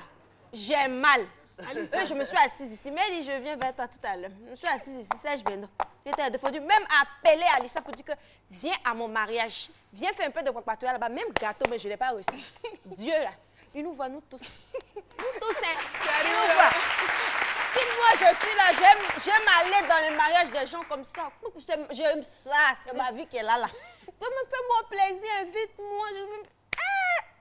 j'ai mal. Je me suis assise ici. Mais elle dit, je viens vers toi tout à l'heure. Je me suis assise ici, Serge Benoît. J'étais défendue. Même appeler Alissa pour dire que viens à mon mariage. Viens faire un peu de papatoya là-bas. Même gâteau, mais je ne l'ai pas reçu. Dieu là, il nous voit, nous tous. Nous tous, hein. Il nous voit. Si moi je suis là, j'aime aller dans les mariages des gens comme ça. J'aime ça, c'est ma vie qui est là. Fais-moi plaisir, invite-moi.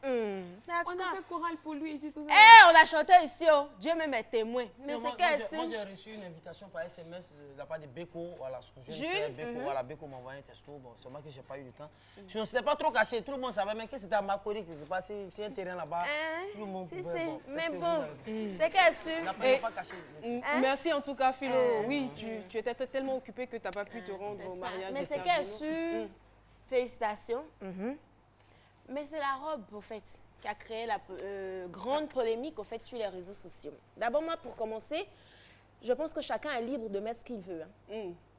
On a fait chorale pour lui ici, tout ça. On a chanté ici, oh. Dieu même est témoin. Mais c'est qu'est-ce Moi, j'ai reçu une invitation par SMS de la part de Beko. Voilà, Jules. Beko m'a envoyé un texto. Bon, c'est moi que je n'ai pas eu le temps. Sinon, c'était pas trop caché. Tout le monde savait, mais que c'était à Makori qui se passait. C'est un terrain là-bas. Tout le monde pouvait. Bon, mais bon, c'est qu'est-ce Merci en tout cas, Philo. Oui, tu étais tellement occupé que tu n'as pas pu te rendre au mariage. Mais c'est qu'est-ce Félicitations. Mais c'est la robe, au fait, qui a créé la grande polémique, au fait, sur les réseaux sociaux. D'abord, moi, pour commencer, je pense que chacun est libre de mettre ce qu'il veut.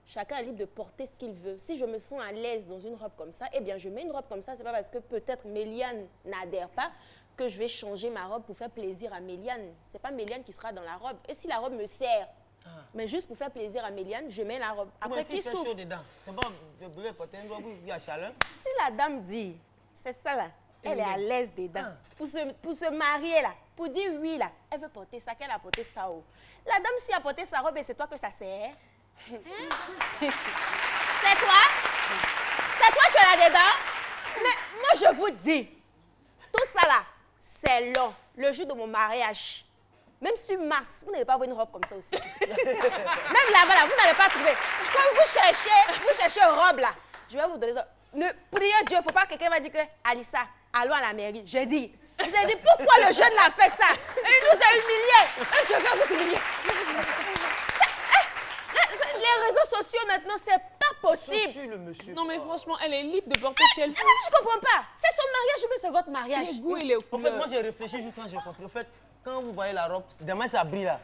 Chacun est libre de porter ce qu'il veut. Si je me sens à l'aise dans une robe comme ça, eh bien, je mets une robe comme ça. Ce n'est pas parce que peut-être Méliane n'adhère pas que je vais changer ma robe pour faire plaisir à Méliane. Ce n'est pas Méliane qui sera dans la robe. Et si la robe me sert, mais juste pour faire plaisir à Méliane, je mets la robe. Après, qui souffre? Si la dame dit... C'est ça là. Elle est à l'aise dedans. Pour se marier là, pour dire oui là, elle veut porter ça, qu'elle a porté ça. La dame, si elle a porté sa robe, et c'est toi que ça sert. C'est toi? C'est toi qui as là-dedans? Mais moi, je vous dis, tout ça là, c'est long. Le jour de mon mariage. Même sur Mars, vous n'allez pas avoir une robe comme ça aussi. Même là-bas, là, vous n'allez pas trouver. Quand vous cherchez une robe là, je vais vous donner ça. Ne priez Dieu, il ne faut pas que quelqu'un va dire que Alissa, allons à la mairie. J'ai dit, vous avez dit pourquoi le jeune l'a fait ça? Il nous a humiliés. Et je vais vous humilier. Les réseaux sociaux maintenant, c'est pas possible. Non mais franchement, elle est libre de porter ce qu'elle veut. Je comprends pas. C'est son mariage ou bien c'est votre mariage? Les goûts et les couleurs. En fait, moi j'ai réfléchi juste quand j'ai compris. En fait, quand vous voyez la robe, demain ça brille là.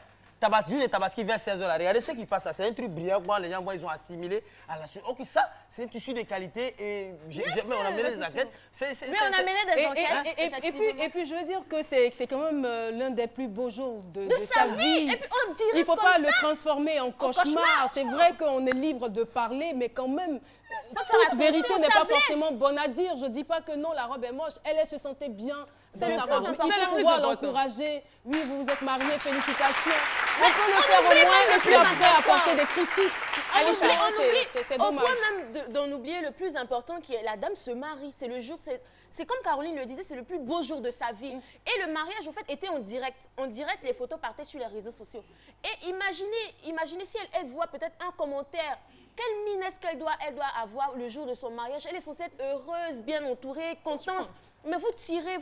Juste les tabaski vers 16h là. Regardez ce qui passe là. C'est un truc brillant. Quand les gens voient, ils ont assimilé à la chose. Ok, ça, c'est un tissu de qualité et on a mené des enquêtes. Mais on a mené des enquêtes. Et puis, je veux dire que c'est quand même l'un des plus beaux jours de sa vie. Et puis, on dirait il ne faut comme pas ça. le transformer en cauchemar. C'est vrai qu'on est libre de parler, mais quand même, toute vérité n'est pas forcément bonne à dire. Je ne dis pas que non, la robe est moche. Elle se sentait bien dans sa robe. Il faut pouvoir l'encourager. Oui, vous vous êtes mariés, félicitations. On peut le faire au moins et puis après apporter des critiques. C'est dommage. On peut même d'en oublier le plus important qui est la dame se marie. C'est le jour, c'est comme Caroline le disait, c'est le plus beau jour de sa vie. Et le mariage, en fait, était en direct. En direct, les photos partaient sur les réseaux sociaux. Et imaginez si elle voit peut-être un commentaire. Quelle mine est-ce qu'elle doit avoir le jour de son mariage? Elle est censée être heureuse, bien entourée, contente. Mais vous tirez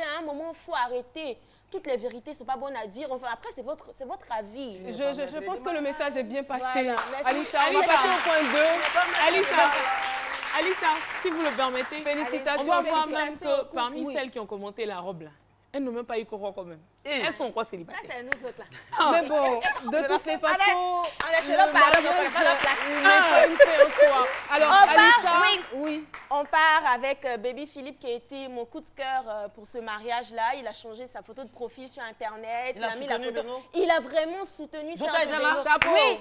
à un moment, il faut arrêter. Toutes les vérités ne sont pas bonnes à dire. Enfin, après, c'est votre avis. Je pense que le message est bien passé. Voilà. Alissa, on va passer au point 2. Alissa, si vous le permettez, félicitations. On va voir même que parmi celles qui ont commenté la robe là, elles n'ont même pas eu courant quand même. Elles sont quoi célibataires? Ça, c'est nous autres là. Mais bon, de toutes les façons, le mariage n'est pas une fin en soi. Alors, Alissa, on part avec Baby Philippe qui a été mon coup de cœur pour ce mariage-là. Il a changé sa photo de profil sur Internet. Il a mis la photo. Il a vraiment soutenu Serge Beno. Chapeau. Oui.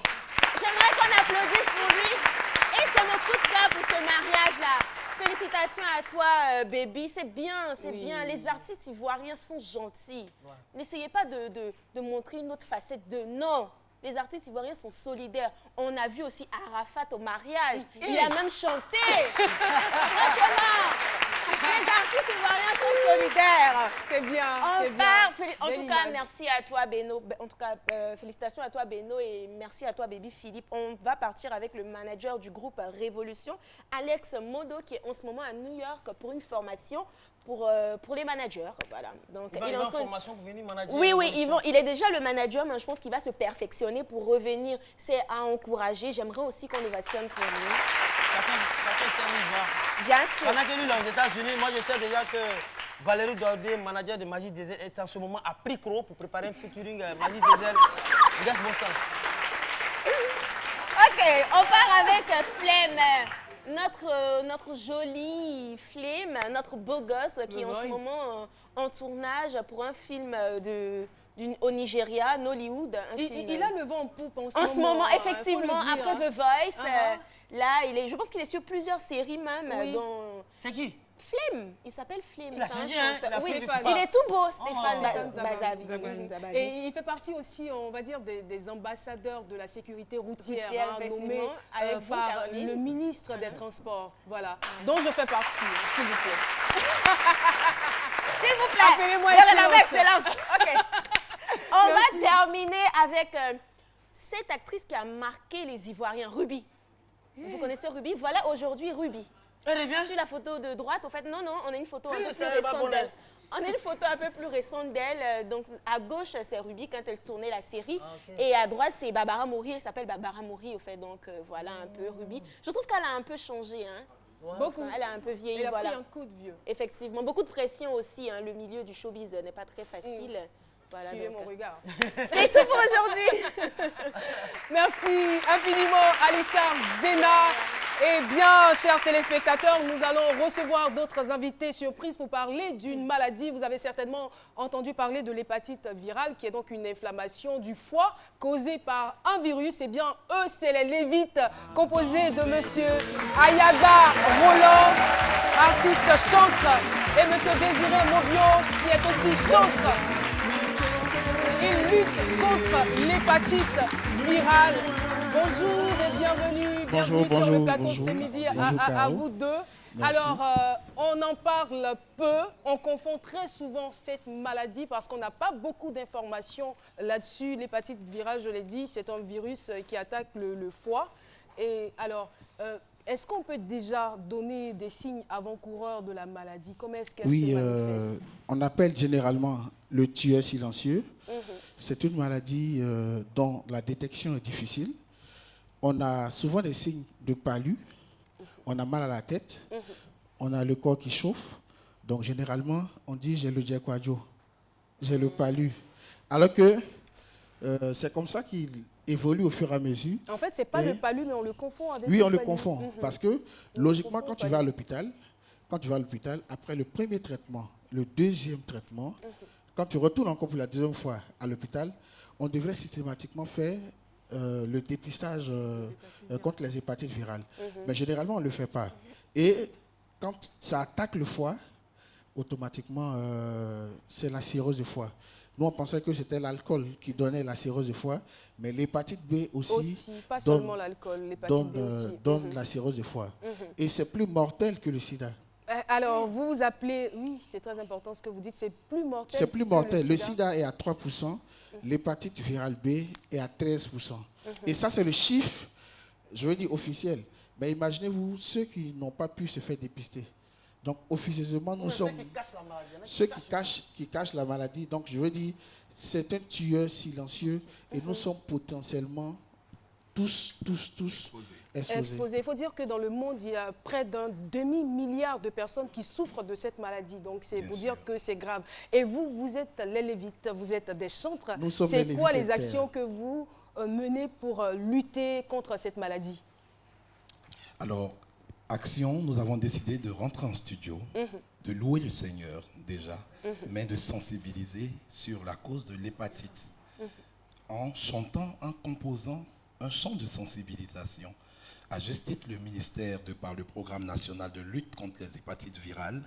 J'aimerais qu'on applaudisse pour lui. Et c'est mon coup de cœur pour ce mariage-là. Félicitations à toi, Baby. C'est bien, c'est bien. Les artistes ivoiriens sont gentils. N'essayez pas de montrer une autre facette de non. Les artistes ivoiriens sont solidaires. On a vu aussi Arafat au mariage. Il a même chanté. Franchement, les artistes ivoiriens sont solidaires. C'est bien. En tout cas, merci à toi, Beno. En tout cas, félicitations à toi, Beno, et merci à toi, Baby Philippe. On va partir avec le manager du groupe Révolution, Alex Modo, qui est en ce moment à New York pour une formation pour les managers. Voilà. Donc, il est en formation pour venir manager. Oui, il est déjà le manager, mais je pense qu'il va se perfectionner pour revenir. C'est à encourager. J'aimerais aussi qu'on ovationne pour lui. Bien sûr. Pendant que lui, aux États-Unis, moi je sais déjà que Valérie Daudé, manager de Magie Désert, est en ce moment à Pricro pour préparer un featuring Magie Désert. Regarde bon sens. Ok, on part avec Flemme. Notre jolie Flemme, notre beau gosse qui est en ce moment en tournage pour un film au Nigeria, Nollywood. Il a le vent en poupe en ce moment. Effectivement, après The Voice, là, je pense qu'il est sur plusieurs séries même. C'est qui? Flemme, il s'appelle Flemme. Il a changé, hein? Il est tout beau, Stéphane Bazavi. Et il fait partie aussi, on va dire, des ambassadeurs de la sécurité routière, nommés par le ministre des Transports, voilà, dont je fais partie, s'il vous plaît. S'il vous plaît, appelez-moi excellence. Ok. On va terminer avec cette actrice qui a marqué les Ivoiriens, Ruby. Vous connaissez Ruby? Voilà aujourd'hui Ruby. Elle revient sur la photo de droite. En fait, non, on a une photo un peu plus récente d'elle. On a une photo un peu plus récente d'elle. Donc, à gauche, c'est Ruby quand elle tournait la série. Et à droite, c'est Barbara Mori. Elle s'appelle Barbara Mori, au fait. Donc, voilà un peu Ruby. Je trouve qu'elle a un peu changé. Hein. Beaucoup. Elle a un peu vieilli. Elle a pris un coup de vieux. Effectivement. Beaucoup de pression aussi. Hein. Le milieu du showbiz n'est pas très facile. Voilà, suivez mon regard. C'est tout pour aujourd'hui. Merci infiniment, Alissa Zena. Eh bien, chers téléspectateurs, nous allons recevoir d'autres invités surprises pour parler d'une maladie. Vous avez certainement entendu parler de l'hépatite virale, qui est donc une inflammation du foie causée par un virus. Eh bien, eux, c'est les Lévites, composés de monsieur Ayaga Roland, artiste chantre, et monsieur Désiré Mobio, qui est aussi chantre. Ils luttent contre l'hépatite virale. Bonjour bienvenue. Bonjour, Bienvenue sur le plateau bonjour. de ce midi Bonjour, à Caro. vous deux. Merci. Alors, on en parle peu, on confond très souvent cette maladie parce qu'on n'a pas beaucoup d'informations là-dessus. L'hépatite virale, je l'ai dit, c'est un virus qui attaque le foie. Et alors, est-ce qu'on peut déjà donner des signes avant-coureurs de la maladie? Comment est-ce qu'elle se manifeste? On appelle généralement le tueur silencieux. C'est une maladie dont la détection est difficile. On a souvent des signes de palu, on a mal à la tête, on a le corps qui chauffe. Donc généralement, on dit j'ai le diaquadio, j'ai le palu. Alors que c'est comme ça qu'il évolue au fur et à mesure. En fait, ce n'est pas le palu, mais on le confond avec Oui, le on le palu. confond. Parce que logiquement, quand tu vas à l'hôpital, après le premier traitement, le deuxième traitement, quand tu retournes encore pour la deuxième fois à l'hôpital, on devrait systématiquement faire le dépistage contre les hépatites virales. Mais généralement, on ne le fait pas. Et quand ça attaque le foie, automatiquement, c'est la cirrhose du foie. Nous, on pensait que c'était l'alcool qui donnait la cirrhose du foie, mais l'hépatite B aussi pas seulement l'alcool, l'hépatite B aussi. Donne la cirrhose du foie. Et c'est plus mortel que le sida. Alors, vous vous appelez... Oui, c'est très important ce que vous dites, c'est plus mortel. C'est plus mortel. Que le sida est à 3%, l'hépatite virale B est à 13%. Et ça, c'est le chiffre, je veux dire, officiel. Mais imaginez-vous ceux qui n'ont pas pu se faire dépister. Donc, officieusement, nous sommes ceux qui cachent la maladie. Donc, je veux dire, c'est un tueur silencieux et nous sommes potentiellement tous exposés. Il faut dire que dans le monde, il y a près d'un demi-milliard de personnes qui souffrent de cette maladie. Donc, c'est pour dire que c'est grave. Et vous, vous êtes les Lévites, vous êtes des chantres. C'est quoi les actions que vous menez pour lutter contre cette maladie? Alors, action, nous avons décidé de rentrer en studio, de louer le Seigneur déjà, mais de sensibiliser sur la cause de l'hépatite en chantant, en composant un chant de sensibilisation. À juste titre, le ministère, par le programme national de lutte contre les hépatites virales,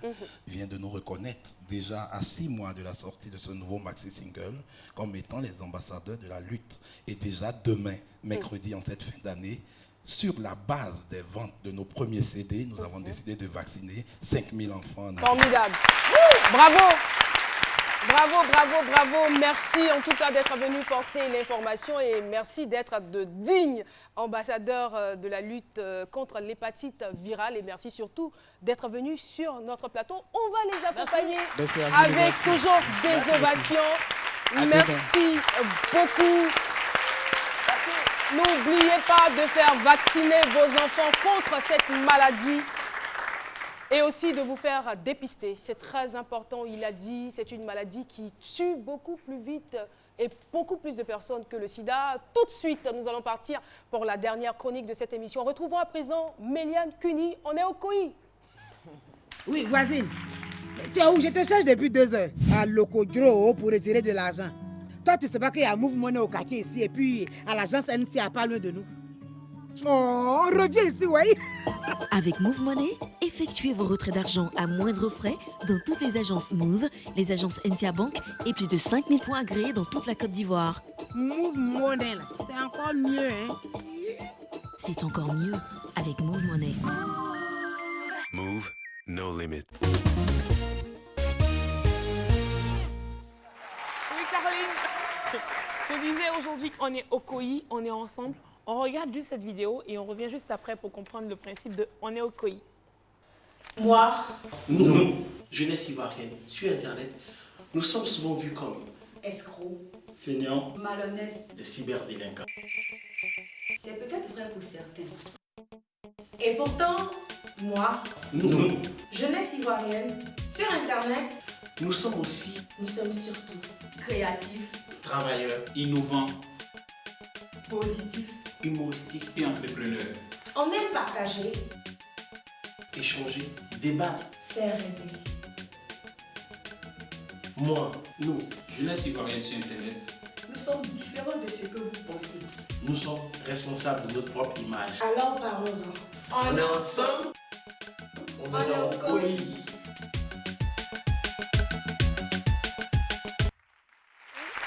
vient de nous reconnaître déjà à 6 mois de la sortie de ce nouveau maxi-single comme étant les ambassadeurs de la lutte. Et déjà demain, mercredi en cette fin d'année, sur la base des ventes de nos premiers CD, nous avons décidé de vacciner 5000 enfants. Formidable. Bravo. Bravo, bravo, bravo. Merci en tout cas d'être venu porter l'information et merci d'être de dignes ambassadeurs de la lutte contre l'hépatite virale et merci surtout d'être venu sur notre plateau. On va les accompagner avec toujours des ovations. Merci beaucoup. N'oubliez pas de faire vacciner vos enfants contre cette maladie et aussi de vous faire dépister. C'est très important, il a dit, c'est une maladie qui tue beaucoup plus vite et beaucoup plus de personnes que le sida. Tout de suite, nous allons partir pour la dernière chronique de cette émission. Retrouvons à présent Méliane Cuny. On est au COI. Oui, voisine. Tu es où? Je te cherche depuis 2 heures. À Locodro pour retirer de l'argent. Toi, tu ne sais pas qu'il y a un mouvement au quartier ici et puis à l'agence NC à pas loin de nous. Oh, on revient ici, oui. Avec Move Money, effectuez vos retraits d'argent à moindre frais dans toutes les agences Move, les agences NTA Bank et plus de 5000 points agréés dans toute la Côte d'Ivoire. Move Money, c'est encore mieux, hein. C'est encore mieux avec Move Money. Move, no limit. Oui, Caroline. Je disais aujourd'hui qu'on est au COI, on est ensemble. On regarde juste cette vidéo et on revient juste après pour comprendre le principe de on est au COI. Moi, nous, jeunesse ivoirienne, sur Internet, nous sommes souvent vus comme escrocs, fainéants, malhonnêtes, des cyberdélinquants. C'est peut-être vrai pour certains. Et pourtant, moi, nous, jeunesse ivoirienne, sur Internet, nous sommes aussi, nous sommes surtout créatifs, travailleurs, innovants, positifs, humoristiques et entrepreneurs. On aime partager, échanger, débattre, faire rêver. Moi, nous, jeunesse ivoirienne sur Internet, nous sommes différents de ce que vous pensez. Nous sommes responsables de notre propre image. Alors parlons-en. On est ensemble, on est au COI.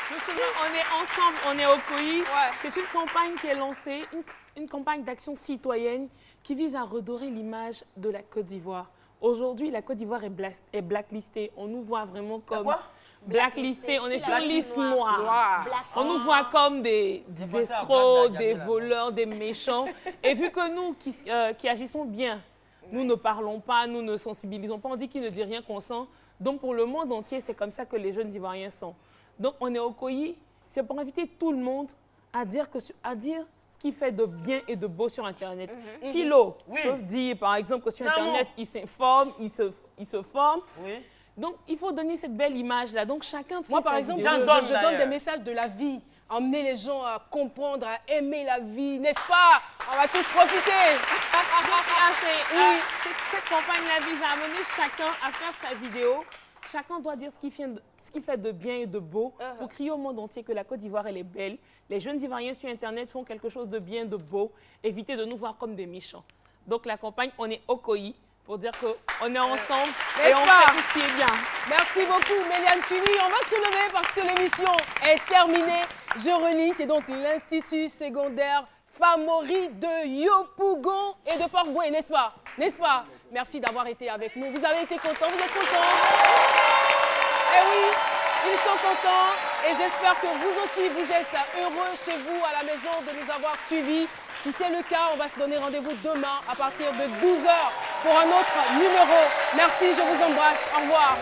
Justement, on est ensemble, on est au COI. C'est une campagne qui est lancée, une campagne d'action citoyenne qui vise à redorer l'image de la Côte d'Ivoire. Aujourd'hui, la Côte d'Ivoire est blacklistée. On nous voit vraiment comme... Blacklisté, on est sur liste noire. On nous voit comme des escrocs, des voleurs, des méchants. Et vu que nous, qui agissons bien, nous ne parlons pas, nous ne sensibilisons pas, on dit qu'il ne dit rien qu'on sent. Donc pour le monde entier, c'est comme ça que les jeunes Ivoiriens sont. Donc on est au COI, c'est pour inviter tout le monde à dire ce qui fait de bien et de beau sur Internet. Philo peut dire par exemple que sur Internet, il s'informe, il se forme. Donc, il faut donner cette belle image-là. Donc, chacun fait Moi, par exemple, je donne des messages de la vie. Emmener les gens à comprendre, à aimer la vie, n'est-ce pas? On va tous profiter. Cette campagne-là vise à amener chacun à faire sa vidéo. Chacun doit dire ce qu'il fait de bien et de beau pour crier au monde entier que la Côte d'Ivoire, elle est belle. Les jeunes Ivoiriens sur Internet font quelque chose de bien, de beau. Évitez de nous voir comme des méchants. Donc, la campagne, on est au COI. Pour dire qu'on est ensemble et on fait tout ce qui est bien. Merci beaucoup, Méliane Cuny. On va se lever parce que l'émission est terminée. Je relis, c'est donc l'Institut secondaire Famori de Yopougon et de Port-Boué, n'est-ce pas? N'est-ce pas? Merci d'avoir été avec nous. Vous avez été contents? Vous êtes contents? Eh oui, ils sont contents et j'espère que vous aussi, vous êtes heureux chez vous, à la maison, de nous avoir suivis. Si c'est le cas, on va se donner rendez-vous demain à partir de 12h pour un autre numéro. Merci, je vous embrasse. Au revoir.